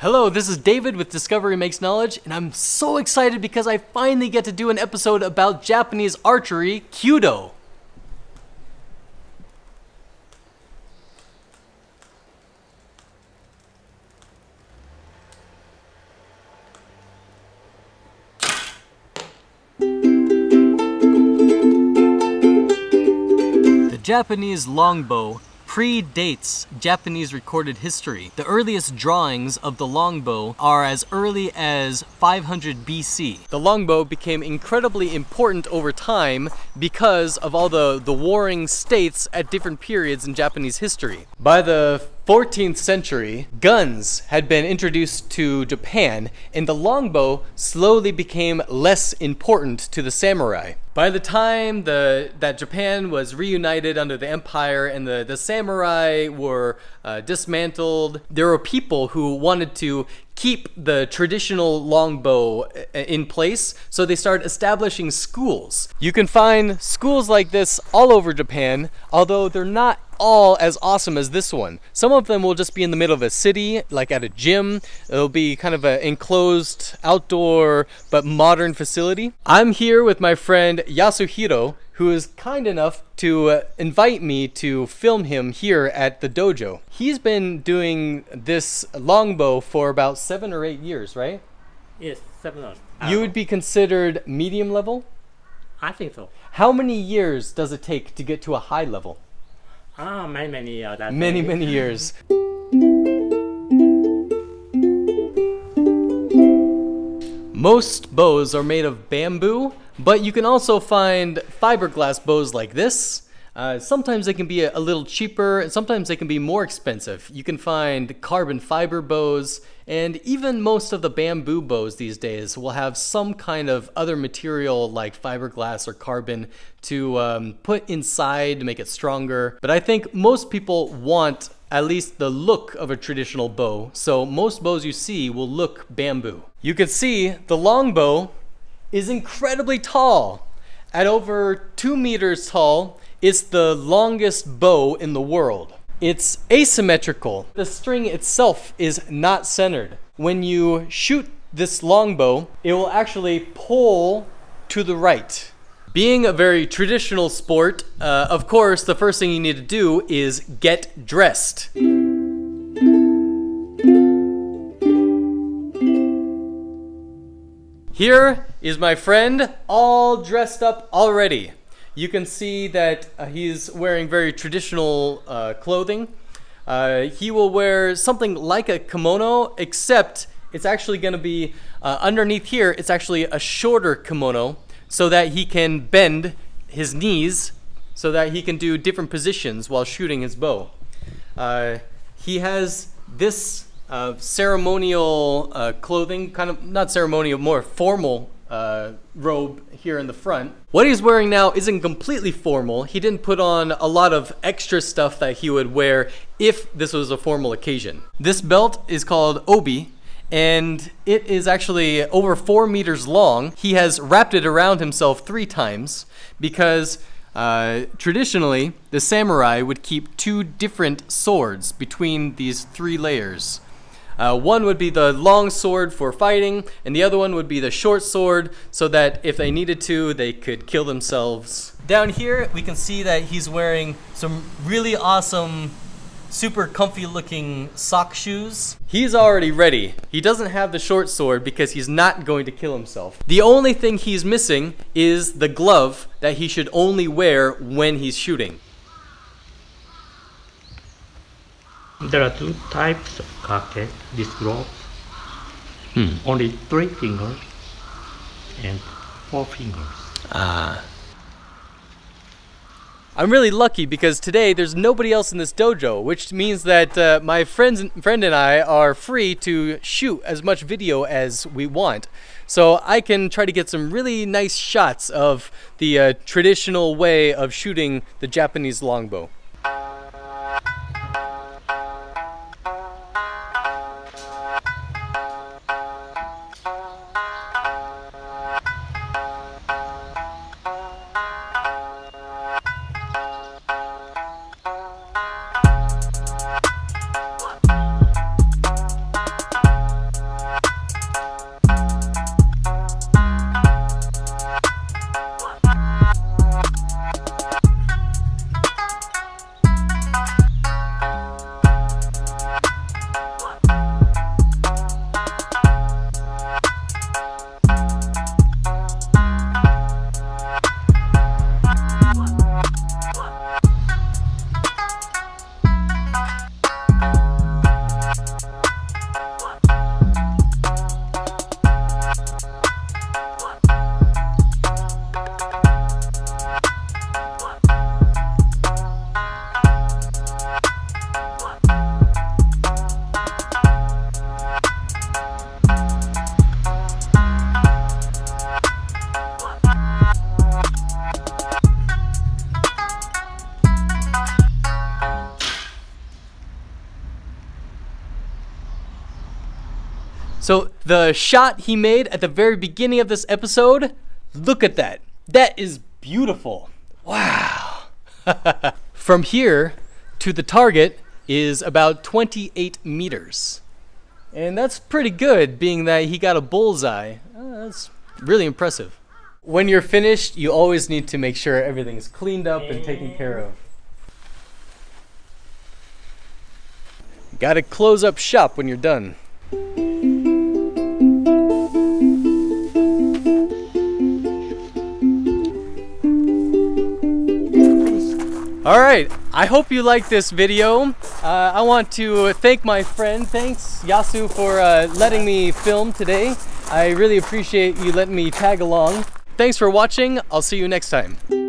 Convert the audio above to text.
Hello, this is David with Discovery Makes Knowledge, and I'm so excited because I finally get to do an episode about Japanese archery, Kyudo. The Japanese longbow predates Japanese recorded history. The earliest drawings of the longbow are as early as 500 BC. The longbow became incredibly important over time because of all the warring states at different periods in Japanese history. By the 14th century, guns had been introduced to Japan, and the longbow slowly became less important to the samurai. By the time that Japan was reunited under the empire and the samurai were dismantled, there were people who wanted to keep the traditional longbow in place, so they started establishing schools. You can find schools like this all over Japan, although they're not all as awesome as this one. Some of them will just be in the middle of a city, like at a gym. It'll be kind of an enclosed, outdoor, but modern facility. I'm here with my friend Yasuhiro, who is kind enough to invite me to film him here at the dojo. He's been doing this longbow for about 7 or 8 years, right? Yes, 7 or 8. You would be considered medium level? I think so. How many years does it take to get to a high level? Many years. Many years. Most bows are made of bamboo, but you can also find fiberglass bows like this. Sometimes they can be a little cheaper, and sometimes they can be more expensive. You can find carbon fiber bows, and even most of the bamboo bows these days will have some kind of other material like fiberglass or carbon to put inside to make it stronger. But I think most people want at least the look of a traditional bow, so most bows you see will look bamboo. You can see the longbow is incredibly tall. At over 2 meters tall, it's the longest bow in the world. It's asymmetrical. The string itself is not centered. When you shoot this longbow, it will actually pull to the right. Being a very traditional sport, of course, the first thing you need to do is get dressed. Here is my friend, all dressed up already. You can see that he's wearing very traditional clothing. He will wear something like a kimono, except it's actually going to be underneath here, it's actually a shorter kimono so that he can bend his knees so that he can do different positions while shooting his bow. He has this ceremonial clothing, kind of not ceremonial, more formal robe here in the front. What he's wearing now isn't completely formal. He didn't put on a lot of extra stuff that he would wear if this was a formal occasion. This belt is called obi, and it is actually over 4 meters long. He has wrapped it around himself 3 times because traditionally the samurai would keep 2 different swords between these 3 layers. One would be the long sword for fighting, and the other one would be the short sword so that if they needed to, they could kill themselves. Down here, we can see that he's wearing some really awesome, super comfy looking sock shoes. He's already ready. He doesn't have the short sword because he's not going to kill himself. The only thing he's missing is the glove that he should only wear when he's shooting. There are 2 types of kake, this glove. Only 3 fingers and 4 fingers. I'm really lucky because today there's nobody else in this dojo, which means that my friend and I are free to shoot as much video as we want. So I can try to get some really nice shots of the traditional way of shooting the Japanese longbow. So the shot he made at the very beginning of this episode, look at that. That is beautiful. Wow. From here to the target is about 28 meters. And that's pretty good, being that he got a bullseye. That's really impressive. When you're finished, you always need to make sure everything's cleaned up and taken care of. Gotta close up shop when you're done. Alright, I hope you liked this video. I want to thank my friend. Thanks, Yasu, for letting me film today. I really appreciate you letting me tag along. Thanks for watching. I'll see you next time.